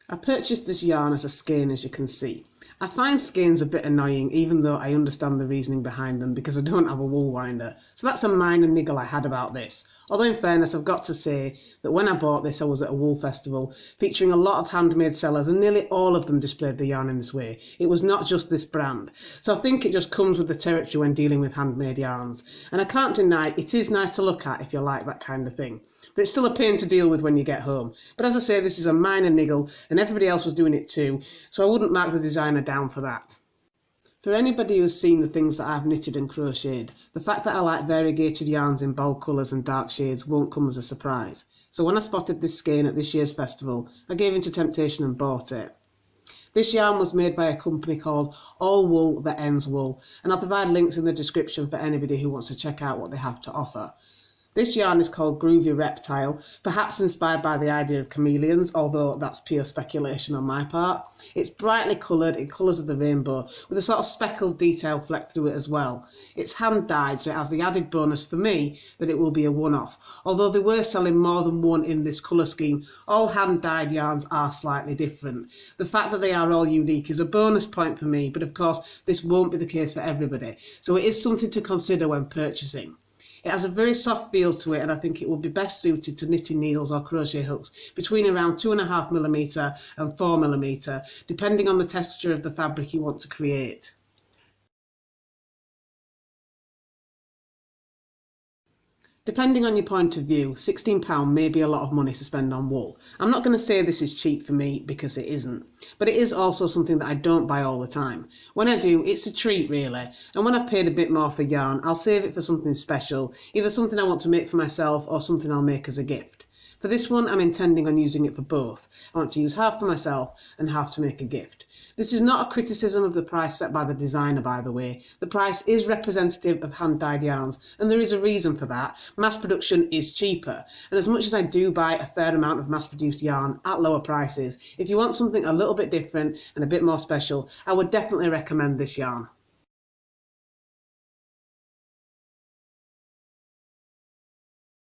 I purchased this yarn as a skein, as you can see. I find skeins a bit annoying, even though I understand the reasoning behind them because I don't have a wool winder. So that's a minor niggle I had about this. Although in fairness, I've got to say that when I bought this, I was at a wool festival featuring a lot of handmade sellers and nearly all of them displayed the yarn in this way. It was not just this brand. So I think it just comes with the territory when dealing with handmade yarns. And I can't deny it is nice to look at if you like that kind of thing. But it's still a pain to deal with when you get home. But as I say, this is a minor niggle and everybody else was doing it too, so I wouldn't mark the designer down for that. For anybody who has seen the things that I've knitted and crocheted, the fact that I like variegated yarns in bold colours and dark shades won't come as a surprise. So when I spotted this skein at this year's festival, I gave into temptation and bought it. This yarn was made by a company called All Wool That Ends Wool, and I'll provide links in the description for anybody who wants to check out what they have to offer. This yarn is called Groovy Reptile, perhaps inspired by the idea of chameleons, although that's pure speculation on my part. It's brightly coloured in colours of the rainbow, with a sort of speckled detail fleck through it as well. It's hand dyed, so it has the added bonus for me that it will be a one-off. Although they were selling more than one in this colour scheme, all hand dyed yarns are slightly different. The fact that they are all unique is a bonus point for me, but of course this won't be the case for everybody, so it is something to consider when purchasing. It has a very soft feel to it, and I think it will be best suited to knitting needles or crochet hooks between around 2.5mm and 4mm, depending on the texture of the fabric you want to create. Depending on your point of view, £16 may be a lot of money to spend on wool. I'm not going to say this is cheap for me, because it isn't. But it is also something that I don't buy all the time. When I do, it's a treat really. And when I've paid a bit more for yarn, I'll save it for something special, either something I want to make for myself or something I'll make as a gift. For this one, I'm intending on using it for both. I want to use half for myself and half to make a gift. This is not a criticism of the price set by the designer, by the way. The price is representative of hand-dyed yarns, and there is a reason for that. Mass production is cheaper, and as much as I do buy a fair amount of mass-produced yarn at lower prices, if you want something a little bit different and a bit more special, I would definitely recommend this yarn.